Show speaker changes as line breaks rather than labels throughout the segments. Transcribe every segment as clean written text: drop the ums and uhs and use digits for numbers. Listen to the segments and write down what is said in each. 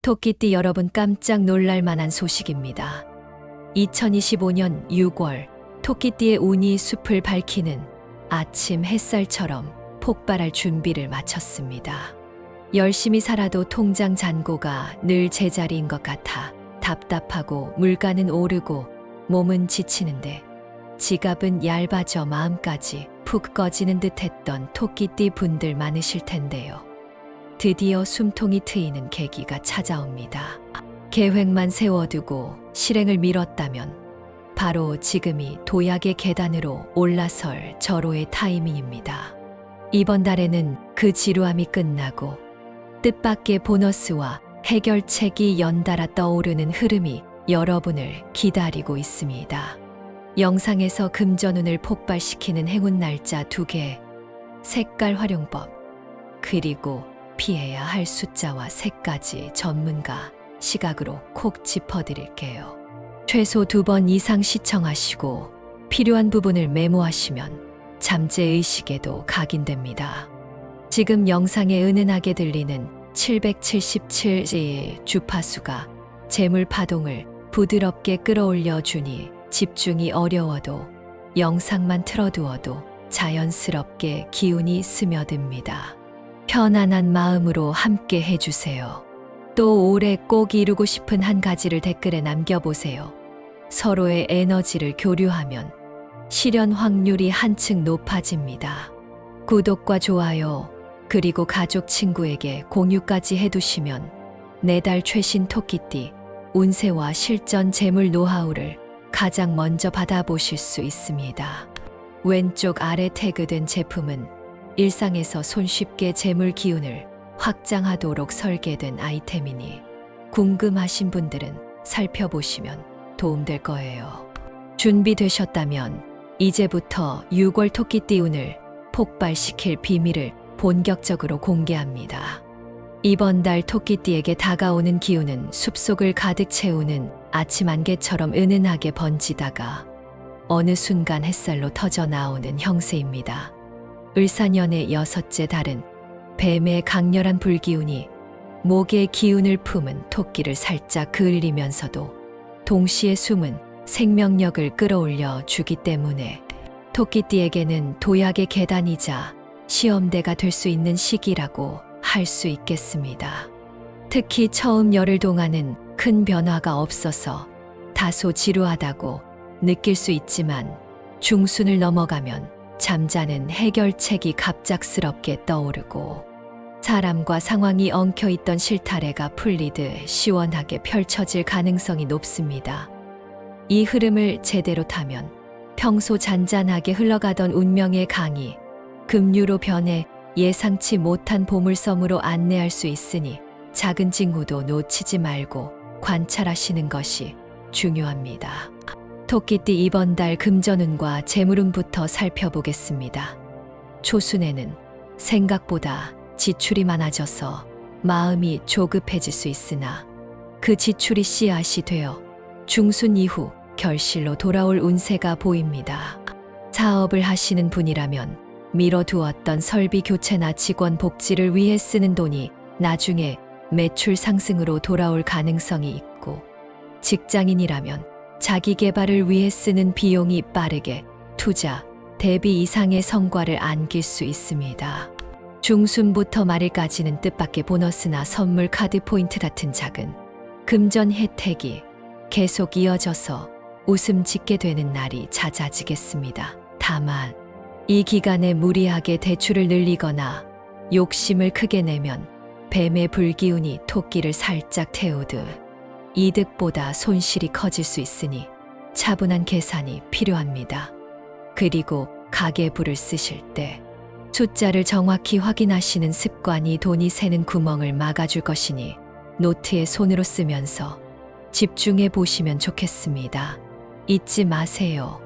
토끼띠 여러분, 깜짝 놀랄 만한 소식입니다. 2025년 6월 토끼띠의 운이 숲을 밝히는 아침 햇살처럼 폭발할 준비를 마쳤습니다. 열심히 살아도 통장 잔고가 늘 제자리인 것 같아 답답하고 물가는 오르고 몸은 지치는데 지갑은 얇아져 마음까지 푹 꺼지는 듯했던 토끼띠 분들 많으실 텐데요. 드디어 숨통이 트이는 계기가 찾아옵니다. 계획만 세워두고 실행을 미뤘다면 바로 지금이 도약의 계단으로 올라설 절호의 타이밍입니다. 이번 달에는 그 지루함이 끝나고 뜻밖의 보너스와 해결책이 연달아 떠오르는 흐름이 여러분을 기다리고 있습니다. 영상에서 금전운을 폭발시키는 행운 날짜 2개, 색깔 활용법, 그리고 피해야 할 숫자와 색까지 전문가 시각으로 콕 짚어드릴게요. 최소 2번 이상 시청하시고 필요한 부분을 메모하시면 잠재의식에도 각인됩니다. 지금 영상에 은은하게 들리는 777의 주파수가 재물 파동을 부드럽게 끌어올려 주니 집중이 어려워도 영상만 틀어두어도 자연스럽게 기운이 스며듭니다. 편안한 마음으로 함께 해주세요. 또 올해 꼭 이루고 싶은 한 가지를 댓글에 남겨보세요. 서로의 에너지를 교류하면 실현 확률이 한층 높아집니다. 구독과 좋아요, 그리고 가족 친구에게 공유까지 해두시면 내달 최신 토끼띠 운세와 실전 재물 노하우를 가장 먼저 받아보실 수 있습니다. 왼쪽 아래 태그된 제품은 일상에서 손쉽게 재물 기운을 확장하도록 설계된 아이템이니 궁금하신 분들은 살펴보시면 도움될 거예요. 준비되셨다면 이제부터 6월 토끼띠 운을 폭발시킬 비밀을 본격적으로 공개합니다. 이번 달 토끼띠에게 다가오는 기운은 숲속을 가득 채우는 아침 안개처럼 은은하게 번지다가 어느 순간 햇살로 터져 나오는 형세입니다. 을사년의 6째 달은 뱀의 강렬한 불기운이 목의 기운을 품은 토끼를 살짝 그을리면서도 동시에 숨은 생명력을 끌어올려 주기 때문에 토끼띠에게는 도약의 계단이자 시험대가 될 수 있는 시기라고 할 수 있겠습니다. 특히 처음 열흘 동안은 큰 변화가 없어서 다소 지루하다고 느낄 수 있지만 중순을 넘어가면 잠자는 해결책이 갑작스럽게 떠오르고 사람과 상황이 엉켜있던 실타래가 풀리듯 시원하게 펼쳐질 가능성이 높습니다. 이 흐름을 제대로 타면 평소 잔잔하게 흘러가던 운명의 강이 급류로 변해 예상치 못한 보물섬으로 안내할 수 있으니 작은 징후도 놓치지 말고 관찰하시는 것이 중요합니다. 토끼띠 이번 달 금전운과 재물운부터 살펴보겠습니다. 초순에는 생각보다 지출이 많아져서 마음이 조급해질 수 있으나 그 지출이 씨앗이 되어 중순 이후 결실로 돌아올 운세가 보입니다. 사업을 하시는 분이라면 미뤄두었던 설비 교체나 직원 복지를 위해 쓰는 돈이 나중에 매출 상승으로 돌아올 가능성이 있고 직장인이라면 자기 개발을 위해 쓰는 비용이 빠르게 투자, 대비 이상의 성과를 안길 수 있습니다. 중순부터 말일까지는 뜻밖의 보너스나 선물 카드 포인트 같은 작은 금전 혜택이 계속 이어져서 웃음 짓게 되는 날이 잦아지겠습니다. 다만 이 기간에 무리하게 대출을 늘리거나 욕심을 크게 내면 뱀의 불기운이 토끼를 살짝 태우듯 이득보다 손실이 커질 수 있으니 차분한 계산이 필요합니다. 그리고 가계부를 쓰실 때 숫자를 정확히 확인하시는 습관이 돈이 새는 구멍을 막아줄 것이니 노트에 손으로 쓰면서 집중해 보시면 좋겠습니다. 잊지 마세요.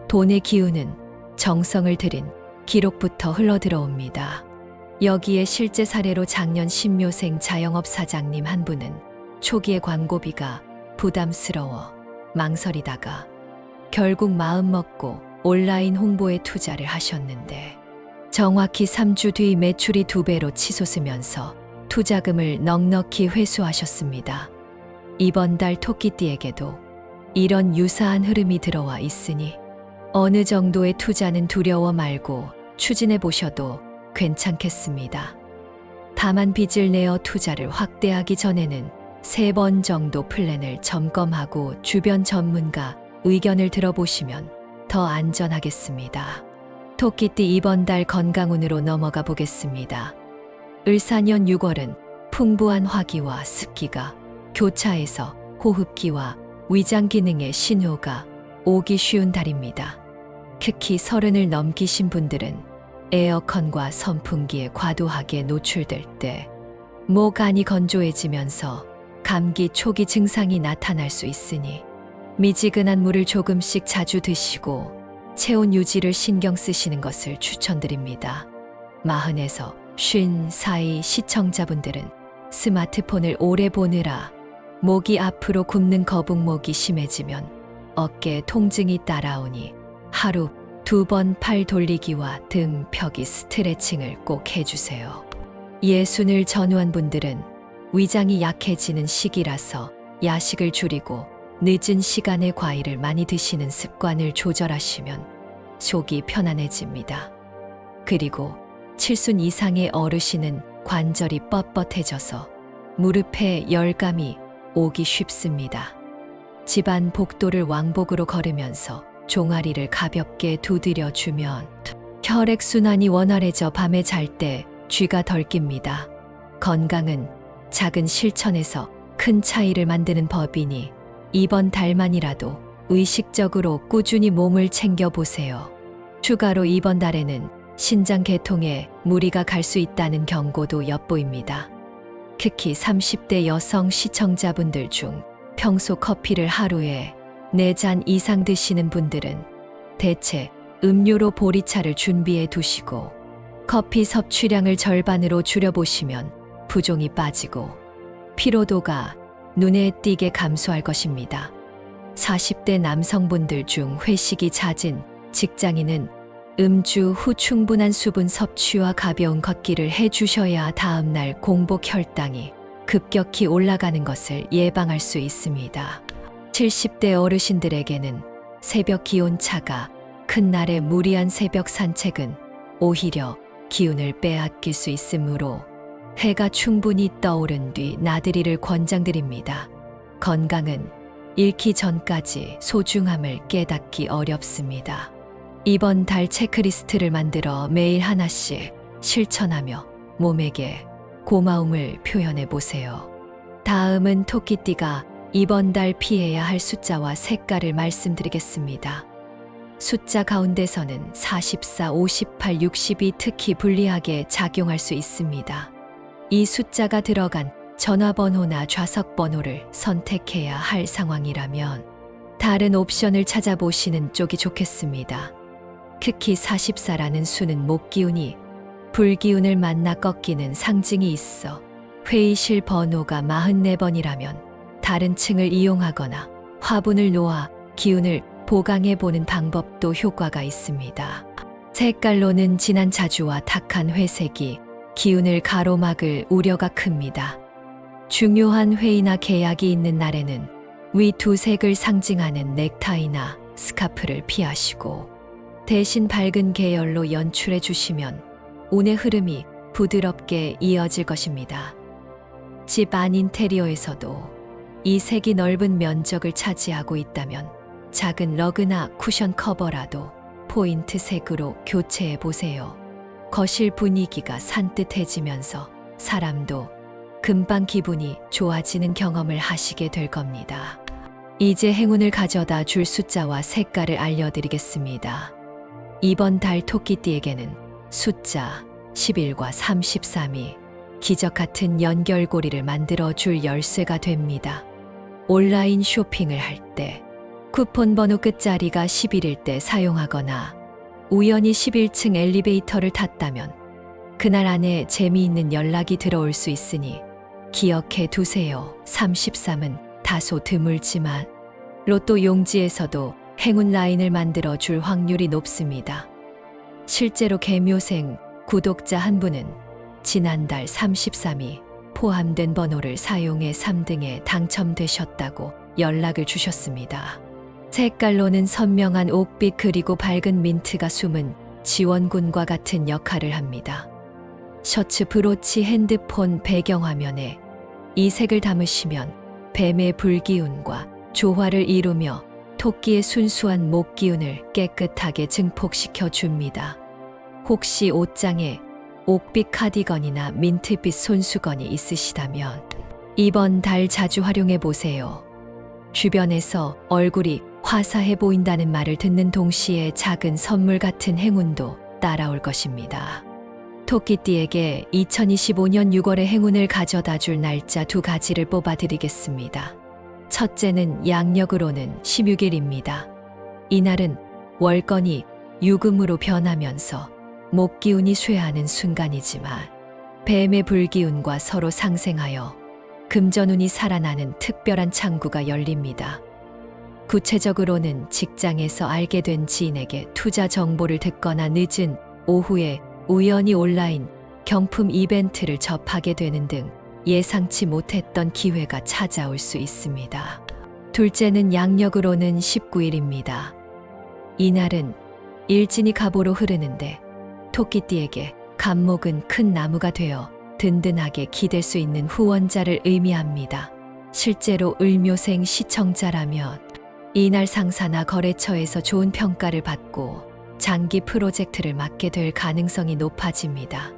돈의 기운은 정성을 들인 기록부터 흘러들어옵니다. 여기에 실제 사례로 작년 신묘생 자영업 사장님 한 분은 초기에 광고비가 부담스러워 망설이다가 결국 마음먹고 온라인 홍보에 투자를 하셨는데 정확히 3주 뒤 매출이 2배로 치솟으면서 투자금을 넉넉히 회수하셨습니다. 이번 달 토끼띠에게도 이런 유사한 흐름이 들어와 있으니 어느 정도의 투자는 두려워 말고 추진해 보셔도 괜찮겠습니다. 다만 빚을 내어 투자를 확대하기 전에는 3번 정도 플랜을 점검하고 주변 전문가 의견을 들어보시면 더 안전하겠습니다. 토끼띠 이번 달 건강운으로 넘어가 보겠습니다. 을사년 6월은 풍부한 화기와 습기가 교차해서 호흡기와 위장 기능의 신호가 오기 쉬운 달입니다. 특히 30을 넘기신 분들은 에어컨과 선풍기에 과도하게 노출될 때 목 안이 건조해지면서 감기 초기 증상이 나타날 수 있으니 미지근한 물을 조금씩 자주 드시고 체온 유지를 신경 쓰시는 것을 추천드립니다. 40에서 50 사이 시청자분들은 스마트폰을 오래 보느라 목이 앞으로 굽는 거북목이 심해지면 어깨 통증이 따라오니 하루 2번 팔 돌리기와 등 펴기 스트레칭을 꼭 해주세요. 60을 전후한 분들은 위장이 약해지는 시기라서 야식을 줄이고 늦은 시간에 과일을 많이 드시는 습관을 조절하시면 속이 편안해집니다. 그리고 70 이상의 어르신은 관절이 뻣뻣해져서 무릎에 열감이 오기 쉽습니다. 집안 복도를 왕복으로 걸으면서 종아리를 가볍게 두드려 주면 혈액순환이 원활해져 밤에 잘 때 쥐가 덜 낍니다. 건강은 작은 실천에서 큰 차이를 만드는 법이니 이번 달만이라도 의식적으로 꾸준히 몸을 챙겨보세요. 추가로 이번 달에는 신장 계통에 무리가 갈 수 있다는 경고도 엿보입니다. 특히 30대 여성 시청자분들 중 평소 커피를 하루에 4잔 이상 드시는 분들은 대체 음료로 보리차를 준비해 두시고 커피 섭취량을 절반으로 줄여보시면 부종이 빠지고 피로도가 눈에 띄게 감소할 것입니다. 40대 남성분들 중 회식이 잦은 직장인은 음주 후 충분한 수분 섭취와 가벼운 걷기를 해주셔야 다음날 공복 혈당이 급격히 올라가는 것을 예방할 수 있습니다. 70대 어르신들에게는 새벽 기온차가 큰 날에 무리한 새벽 산책은 오히려 기운을 빼앗길 수 있으므로 해가 충분히 떠오른 뒤 나들이를 권장드립니다. 건강은 잃기 전까지 소중함을 깨닫기 어렵습니다. 이번 달 체크리스트를 만들어 매일 하나씩 실천하며 몸에게 고마움을 표현해 보세요. 다음은 토끼띠가 이번 달 피해야 할 숫자와 색깔을 말씀드리겠습니다. 숫자 가운데서는 44, 58, 60이 특히 불리하게 작용할 수 있습니다. 이 숫자가 들어간 전화번호나 좌석번호를 선택해야 할 상황이라면 다른 옵션을 찾아보시는 쪽이 좋겠습니다. 특히 44라는 수는 목기운이 불기운을 만나 꺾이는 상징이 있어 회의실 번호가 44번이라면 다른 층을 이용하거나 화분을 놓아 기운을 보강해보는 방법도 효과가 있습니다. 색깔로는 진한 자주와 탁한 회색이 기운을 가로막을 우려가 큽니다. 중요한 회의나 계약이 있는 날에는 위 두 색을 상징하는 넥타이나 스카프를 피하시고 대신 밝은 계열로 연출해 주시면 운의 흐름이 부드럽게 이어질 것입니다. 집 안 인테리어에서도 이 색이 넓은 면적을 차지하고 있다면 작은 러그나 쿠션 커버라도 포인트 색으로 교체해 보세요. 거실 분위기가 산뜻해지면서 사람도 금방 기분이 좋아지는 경험을 하시게 될 겁니다. 이제 행운을 가져다 줄 숫자와 색깔을 알려드리겠습니다. 이번 달 토끼띠에게는 숫자 11과 33이 기적 같은 연결고리를 만들어 줄 열쇠가 됩니다. 온라인 쇼핑을 할 때 쿠폰 번호 끝자리가 11일 때 사용하거나 우연히 11층 엘리베이터를 탔다면 그날 안에 재미있는 연락이 들어올 수 있으니 기억해 두세요. 33은 다소 드물지만 로또 용지에서도 행운 라인을 만들어 줄 확률이 높습니다. 실제로 개묘생 구독자 한 분은 지난달 33이 포함된 번호를 사용해 3등에 당첨되셨다고 연락을 주셨습니다. 색깔로는 선명한 옥빛 그리고 밝은 민트가 숨은 지원군과 같은 역할을 합니다. 셔츠, 브로치, 핸드폰, 배경화면에 이 색을 담으시면 뱀의 불기운과 조화를 이루며 토끼의 순수한 목 기운을 깨끗하게 증폭시켜 줍니다. 혹시 옷장에 옥빛 카디건이나 민트빛 손수건이 있으시다면 이번 달 자주 활용해 보세요. 주변에서 얼굴이 화사해 보인다는 말을 듣는 동시에 작은 선물 같은 행운도 따라올 것입니다. 토끼띠에게 2025년 6월의 행운을 가져다 줄 날짜 2가지를 뽑아 드리겠습니다. 첫째는 양력으로는 16일입니다. 이날은 월권이 유금으로 변하면서 목기운이 쇠하는 순간이지만 뱀의 불기운과 서로 상생하여 금전운이 살아나는 특별한 창구가 열립니다. 구체적으로는 직장에서 알게 된 지인에게 투자 정보를 듣거나 늦은 오후에 우연히 온라인 경품 이벤트를 접하게 되는 등 예상치 못했던 기회가 찾아올 수 있습니다. 둘째는 양력으로는 19일입니다. 이날은 일진이 갑오로 흐르는데 토끼띠에게 갑목은 큰 나무가 되어 든든하게 기댈 수 있는 후원자를 의미합니다. 실제로 을묘생 시청자라면 이날 상사나 거래처에서 좋은 평가를 받고 장기 프로젝트를 맡게 될 가능성이 높아집니다.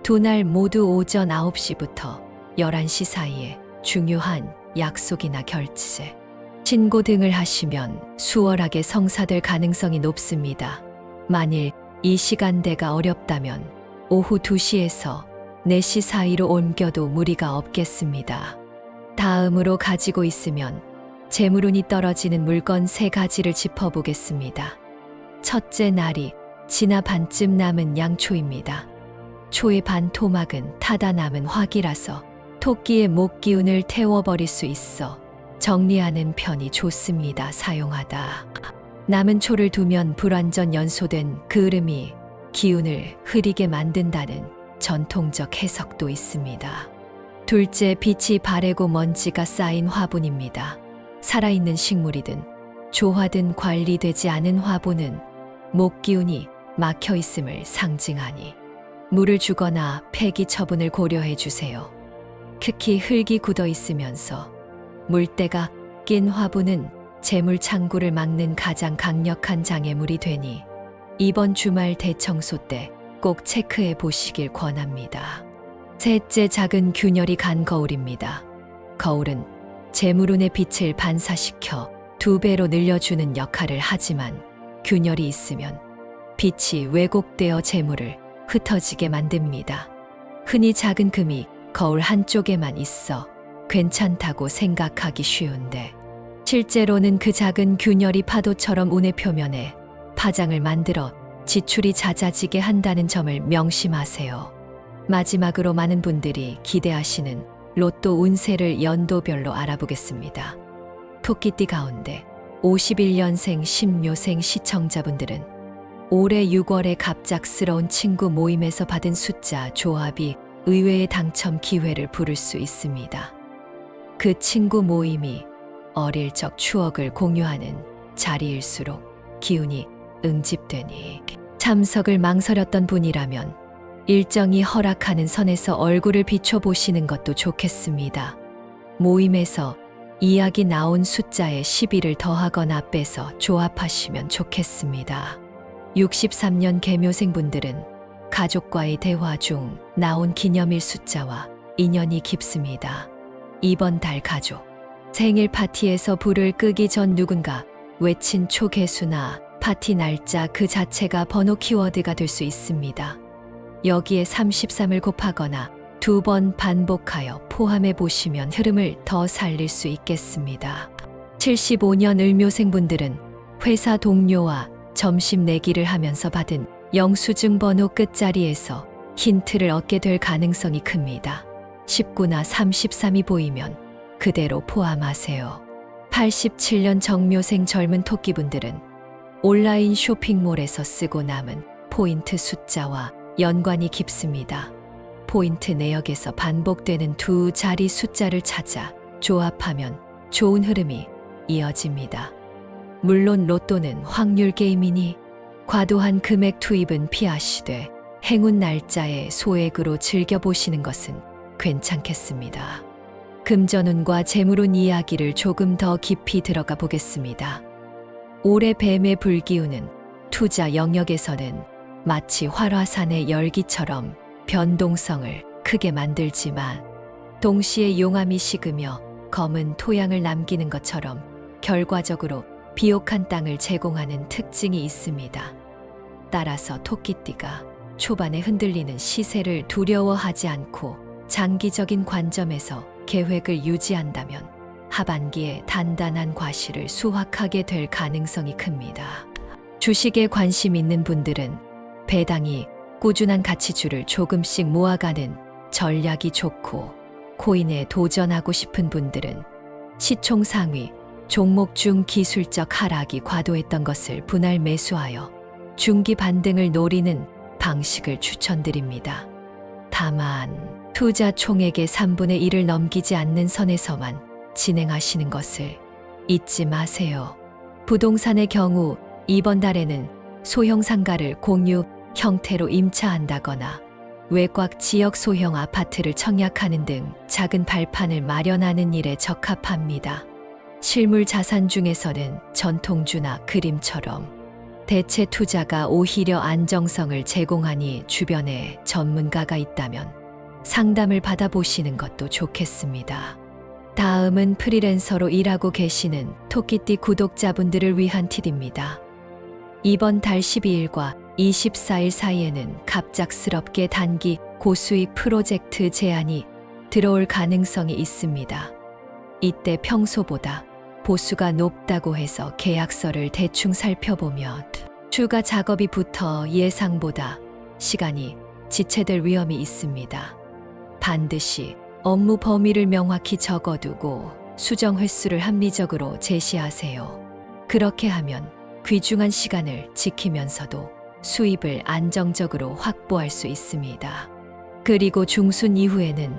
두 날 모두 오전 9시부터 11시 사이에 중요한 약속이나 결제, 신고 등을 하시면 수월하게 성사될 가능성이 높습니다. 만일 이 시간대가 어렵다면 오후 2시에서 4시 사이로 옮겨도 무리가 없겠습니다. 다음으로 가지고 있으면 재물운이 떨어지는 물건 3가지를 짚어보겠습니다. 첫째 날이 지나 반쯤 남은 양초입니다. 초의 반 토막은 타다 남은 화기라서 토끼의 목 기운을 태워버릴 수 있어 정리하는 편이 좋습니다. 사용하다 남은 초를 두면 불완전 연소된 그을음이 기운을 흐리게 만든다는 전통적 해석도 있습니다. 둘째, 빛이 바래고 먼지가 쌓인 화분입니다. 살아있는 식물이든 조화든 관리되지 않은 화분은 목 기운이 막혀 있음을 상징하니 물을 주거나 폐기 처분을 고려해 주세요. 특히 흙이 굳어 있으면서 물때가 낀 화분은 재물 창구를 막는 가장 강력한 장애물이 되니 이번 주말 대청소 때 꼭 체크해 보시길 권합니다. 셋째, 작은 균열이 간 거울입니다. 거울은 재물운의 빛을 반사시켜 2배로 늘려주는 역할을 하지만 균열이 있으면 빛이 왜곡되어 재물을 흩어지게 만듭니다. 흔히 작은 금이 거울 한쪽에만 있어 괜찮다고 생각하기 쉬운데 실제로는 그 작은 균열이 파도처럼 운의 표면에 파장을 만들어 지출이 잦아지게 한다는 점을 명심하세요. 마지막으로 많은 분들이 기대하시는 로또 운세를 연도별로 알아보겠습니다. 토끼띠 가운데 51년생 신묘생 시청자분들은 올해 6월에 갑작스러운 친구 모임에서 받은 숫자 조합이 의외의 당첨 기회를 부를 수 있습니다. 그 친구 모임이 어릴 적 추억을 공유하는 자리일수록 기운이 응집되니 참석을 망설였던 분이라면 일정이 허락하는 선에서 얼굴을 비춰보시는 것도 좋겠습니다. 모임에서 이야기 나온 숫자에 11을 더하거나 빼서 조합하시면 좋겠습니다. 63년 개묘생분들은 가족과의 대화 중 나온 기념일 숫자와 인연이 깊습니다. 이번 달 가족 생일 파티에서 불을 끄기 전 누군가 외친 초개수나 파티 날짜 그 자체가 번호 키워드가 될 수 있습니다. 여기에 33을 곱하거나 2번 반복하여 포함해 보시면 흐름을 더 살릴 수 있겠습니다. 75년 을묘생분들은 회사 동료와 점심 내기를 하면서 받은 영수증 번호 끝자리에서 힌트를 얻게 될 가능성이 큽니다. 19나 33이 보이면 그대로 포함하세요. 87년 정묘생 젊은 토끼분들은 온라인 쇼핑몰에서 쓰고 남은 포인트 숫자와 연관이 깊습니다. 포인트 내역에서 반복되는 두 자리 숫자를 찾아 조합하면 좋은 흐름이 이어집니다. 물론 로또는 확률 게임이니 과도한 금액 투입은 피하시되 행운 날짜에 소액으로 즐겨보시는 것은 괜찮겠습니다. 금전운과 재물운 이야기를 조금 더 깊이 들어가 보겠습니다. 올해 뱀의 불기운은 투자 영역에서는 마치 활화산의 열기처럼 변동성을 크게 만들지만 동시에 용암이 식으며 검은 토양을 남기는 것처럼 결과적으로 비옥한 땅을 제공하는 특징이 있습니다. 따라서 토끼띠가 초반에 흔들리는 시세를 두려워하지 않고 장기적인 관점에서 계획을 유지한다면 하반기에 단단한 과실을 수확하게 될 가능성이 큽니다. 주식에 관심 있는 분들은 배당이 꾸준한 가치주를 조금씩 모아가는 전략이 좋고, 코인에 도전하고 싶은 분들은 시총 상위 종목 중 기술적 하락이 과도했던 것을 분할 매수하여 중기 반등을 노리는 방식을 추천드립니다. 다만 투자 총액의 3분의 1을 넘기지 않는 선에서만 진행하시는 것을 잊지 마세요. 부동산의 경우 이번 달에는 소형 상가를 공유 형태로 임차한다거나 외곽 지역 소형 아파트를 청약하는 등 작은 발판을 마련하는 일에 적합합니다. 실물 자산 중에서는 전통주나 그림처럼 대체 투자가 오히려 안정성을 제공하니 주변에 전문가가 있다면 상담을 받아보시는 것도 좋겠습니다. 다음은 프리랜서로 일하고 계시는 토끼띠 구독자분들을 위한 팁입니다. 이번 달 12일과 24일 사이에는 갑작스럽게 단기 고수익 프로젝트 제안이 들어올 가능성이 있습니다. 이때 평소보다 보수가 높다고 해서 계약서를 대충 살펴보면 추가 작업이 붙어 예상보다 시간이 지체될 위험이 있습니다. 반드시 업무 범위를 명확히 적어두고 수정 횟수를 합리적으로 제시하세요. 그렇게 하면 귀중한 시간을 지키면서도 수입을 안정적으로 확보할 수 있습니다. 그리고 중순 이후에는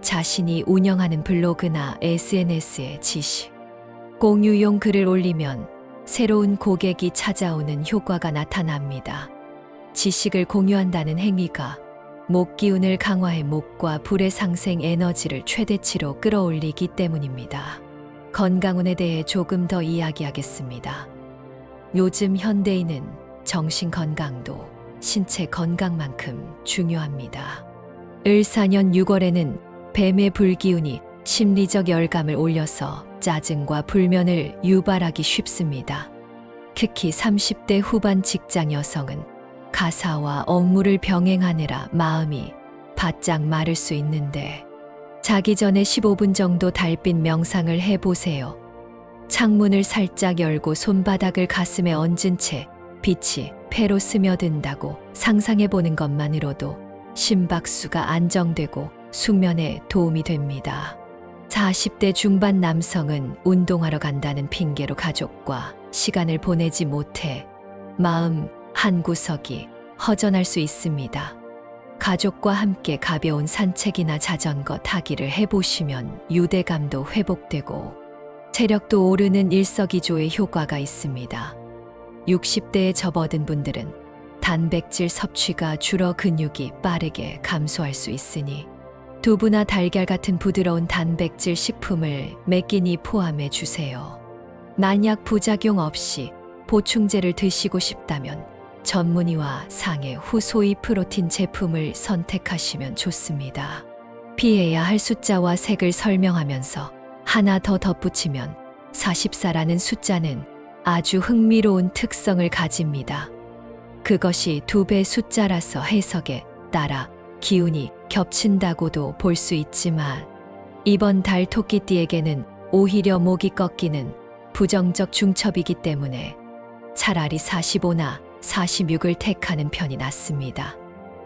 자신이 운영하는 블로그나 SNS에 지시, 공유용 글을 올리면 새로운 고객이 찾아오는 효과가 나타납니다. 지식을 공유한다는 행위가 목 기운을 강화해 목과 불의 상생 에너지를 최대치로 끌어올리기 때문입니다. 건강운에 대해 조금 더 이야기하겠습니다. 요즘 현대인은 정신 건강도 신체 건강만큼 중요합니다. 을사년 6월에는 뱀의 불기운이 심리적 열감을 올려서 짜증과 불면을 유발하기 쉽습니다. 특히 30대 후반 직장 여성은 가사와 업무를 병행하느라 마음이 바짝 마를 수 있는데 자기 전에 15분 정도 달빛 명상을 해보세요. 창문을 살짝 열고 손바닥을 가슴에 얹은 채 빛이 폐로 스며든다고 상상해보는 것만으로도 심박수가 안정되고 숙면에 도움이 됩니다. 40대 중반 남성은 운동하러 간다는 핑계로 가족과 시간을 보내지 못해 마음 한구석이 허전할 수 있습니다. 가족과 함께 가벼운 산책이나 자전거 타기를 해보시면 유대감도 회복되고 체력도 오르는 일석이조의 효과가 있습니다. 60대에 접어든 분들은 단백질 섭취가 줄어 근육이 빠르게 감소할 수 있으니 두부나 달걀 같은 부드러운 단백질 식품을 몇 끼니 포함해 주세요. 만약 부작용 없이 보충제를 드시고 싶다면 전문의와 상해 후 소위 프로틴 제품을 선택하시면 좋습니다. 피해야 할 숫자와 색을 설명하면서 하나 더 덧붙이면 44라는 숫자는 아주 흥미로운 특성을 가집니다. 그것이 2배 숫자라서 해석에 따라 기운이 겹친다고도 볼 수 있지만 이번 달 토끼띠에게는 오히려 목이 꺾이는 부정적 중첩이기 때문에 차라리 45나 46을 택하는 편이 낫습니다.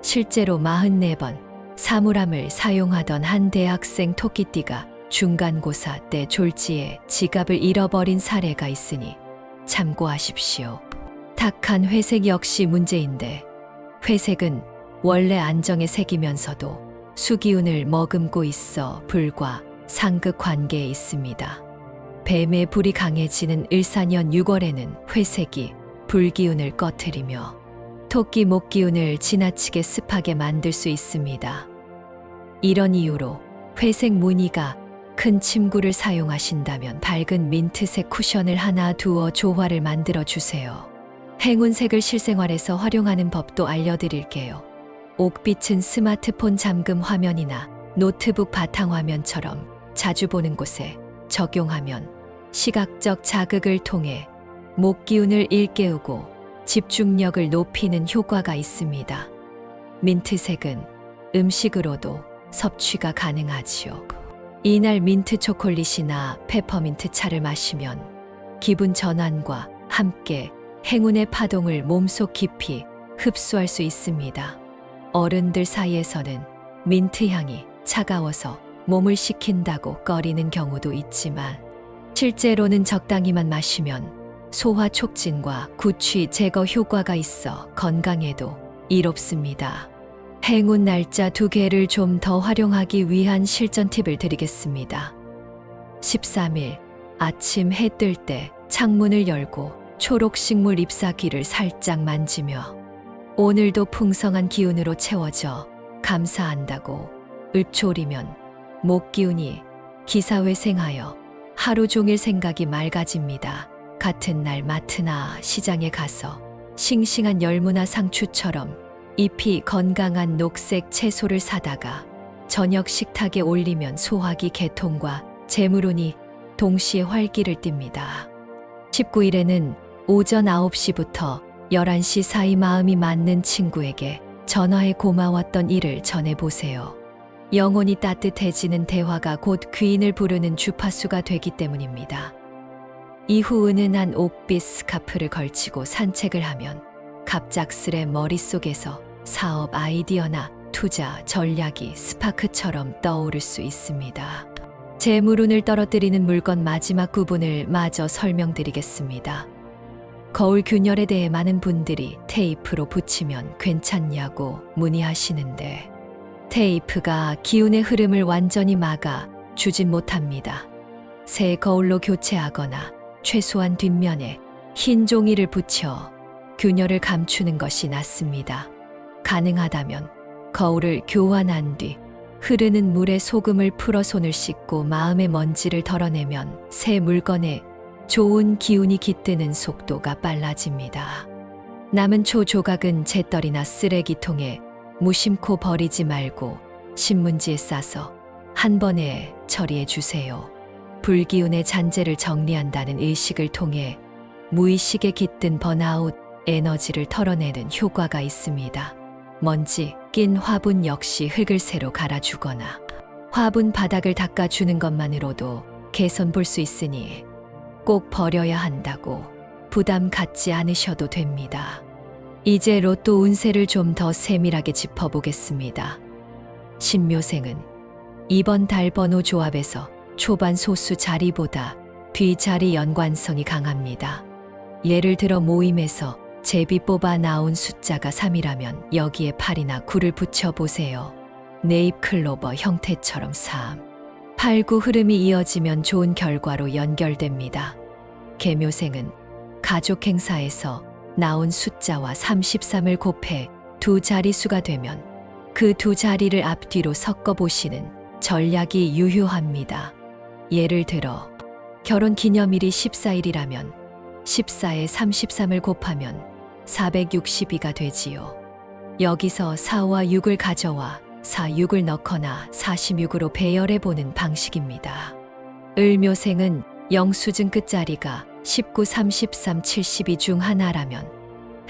실제로 44번 사물함을 사용하던 한 대학생 토끼띠가 중간고사 때 졸지에 지갑을 잃어버린 사례가 있으니 참고하십시오. 탁한 회색 역시 문제인데 회색은 원래 안정의 색이면서도 수기운을 머금고 있어 불과 상극 관계에 있습니다. 뱀의 불이 강해지는 을사년 6월에는 회색이 불기운을 꺼트리며 토끼 목기운을 지나치게 습하게 만들 수 있습니다. 이런 이유로 회색 무늬가 큰 침구를 사용하신다면 밝은 민트색 쿠션을 하나 두어 조화를 만들어 주세요. 행운색을 실생활에서 활용하는 법도 알려드릴게요. 옥빛은 스마트폰 잠금 화면이나 노트북 바탕화면처럼 자주 보는 곳에 적용하면 시각적 자극을 통해 목기운을 일깨우고 집중력을 높이는 효과가 있습니다. 민트색은 음식으로도 섭취가 가능하지요. 이날 민트 초콜릿이나 페퍼민트 차를 마시면 기분 전환과 함께 행운의 파동을 몸속 깊이 흡수할 수 있습니다. 어른들 사이에서는 민트 향이 차가워서 몸을 식힌다고 꺼리는 경우도 있지만 실제로는 적당히만 마시면 소화 촉진과 구취 제거 효과가 있어 건강에도 이롭습니다. 행운 날짜 2개를 좀 더 활용하기 위한 실전 팁을 드리겠습니다. 13일 아침 해 뜰 때 창문을 열고 초록식물 잎사귀를 살짝 만지며 오늘도 풍성한 기운으로 채워져 감사한다고 읊조리면 목기운이 기사회생하여 하루 종일 생각이 맑아집니다. 같은 날 마트나 시장에 가서 싱싱한 열무나 상추처럼 잎이 건강한 녹색 채소를 사다가 저녁 식탁에 올리면 소화기 개통과 재물운이 동시에 활기를 띱니다. 19일에는 오전 9시부터 11시 사이 마음이 맞는 친구에게 전화해 고마웠던 일을 전해보세요. 영혼이 따뜻해지는 대화가 곧 귀인을 부르는 주파수가 되기 때문입니다. 이후 은은한 옥빛 스카프를 걸치고 산책을 하면 갑작스레 머릿속에서 사업 아이디어나 투자 전략이 스파크처럼 떠오를 수 있습니다. 재물운을 떨어뜨리는 물건 마지막 구분을 마저 설명드리겠습니다. 거울 균열에 대해 많은 분들이 테이프로 붙이면 괜찮냐고 문의하시는데 테이프가 기운의 흐름을 완전히 막아 주진 못합니다. 새 거울로 교체하거나 최소한 뒷면에 흰 종이를 붙여 균열을 감추는 것이 낫습니다. 가능하다면 거울을 교환한 뒤 흐르는 물에 소금을 풀어 손을 씻고 마음의 먼지를 덜어내면 새 물건에 좋은 기운이 깃드는 속도가 빨라집니다. 남은 초 조각은 재떨이나 쓰레기통에 무심코 버리지 말고 신문지에 싸서 한 번에 처리해 주세요. 불기운의 잔재를 정리한다는 의식을 통해 무의식에 깃든 번아웃 에너지를 털어내는 효과가 있습니다. 먼지 낀 화분 역시 흙을 새로 갈아주거나 화분 바닥을 닦아주는 것만으로도 개선 볼 수 있으니 꼭 버려야 한다고 부담 갖지 않으셔도 됩니다. 이제 로또 운세를 좀 더 세밀하게 짚어보겠습니다. 신묘생은 이번 달 번호 조합에서 초반 소수 자리보다 뒤자리 연관성이 강합니다. 예를 들어 모임에서 제비 뽑아 나온 숫자가 3이라면 여기에 8이나 9를 붙여보세요. 네잎 클로버 형태처럼 3, 8, 9 흐름이 이어지면 좋은 결과로 연결됩니다. 계묘생은 가족 행사에서 나온 숫자와 33을 곱해 두 자릿수가 되면 그 두 자리를 앞뒤로 섞어보시는 전략이 유효합니다. 예를 들어 결혼 기념일이 14일이라면 14에 33을 곱하면 462가 되지요. 여기서 4와 6을 가져와 4, 6을 넣거나 46으로 배열해보는 방식입니다. 을묘생은 영수증 끝자리가 19, 33, 72 중 하나라면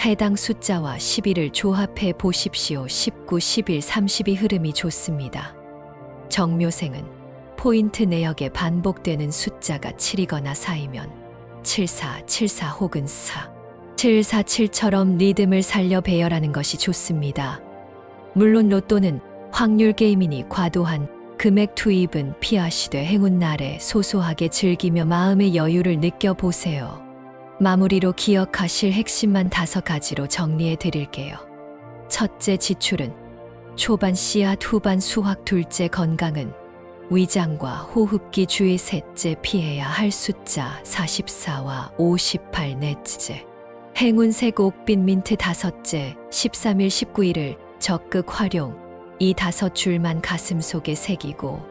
해당 숫자와 11을 조합해 보십시오. 19, 11, 32 흐름이 좋습니다. 정묘생은 포인트 내역에 반복되는 숫자가 7이거나 4이면 74, 74 혹은 4, 747처럼 리듬을 살려 배열하는 것이 좋습니다. 물론 로또는 확률 게임이니 과도한 금액 투입은 피하시되 행운 날에 소소하게 즐기며 마음의 여유를 느껴보세요. 마무리로 기억하실 핵심만 5가지로 정리해 드릴게요. 첫째, 지출은 초반 씨앗, 후반 수확, 둘째 건강은 위장과 호흡기 주의, 셋째 피해야 할 숫자 44와 58, 넷째 행운색 옥빛 민트, 다섯째 13일 19일을 적극 활용. 이 5줄만 가슴 속에 새기고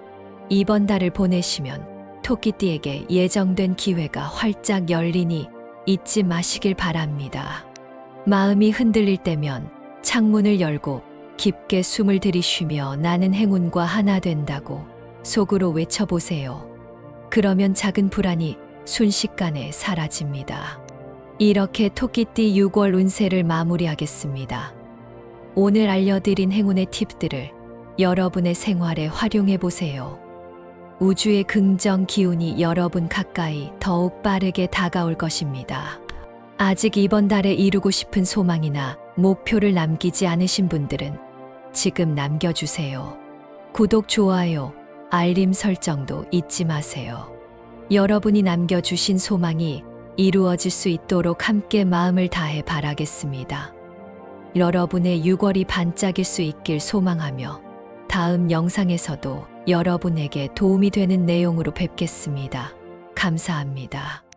이번 달을 보내시면 토끼띠에게 예정된 기회가 활짝 열리니 잊지 마시길 바랍니다. 마음이 흔들릴 때면 창문을 열고 깊게 숨을 들이쉬며 나는 행운과 하나 된다고 속으로 외쳐보세요. 그러면 작은 불안이 순식간에 사라집니다. 이렇게 토끼띠 6월 운세를 마무리하겠습니다. 오늘 알려드린 행운의 팁들을 여러분의 생활에 활용해 보세요. 우주의 긍정 기운이 여러분 가까이 더욱 빠르게 다가올 것입니다. 아직 이번 달에 이루고 싶은 소망이나 목표를 남기지 않으신 분들은 지금 남겨주세요. 구독, 좋아요, 알림 설정도 잊지 마세요. 여러분이 남겨주신 소망이 이루어질 수 있도록 함께 마음을 다해 바라겠습니다. 여러분의 6월이 반짝일 수 있길 소망하며 다음 영상에서도 여러분에게 도움이 되는 내용으로 뵙겠습니다. 감사합니다.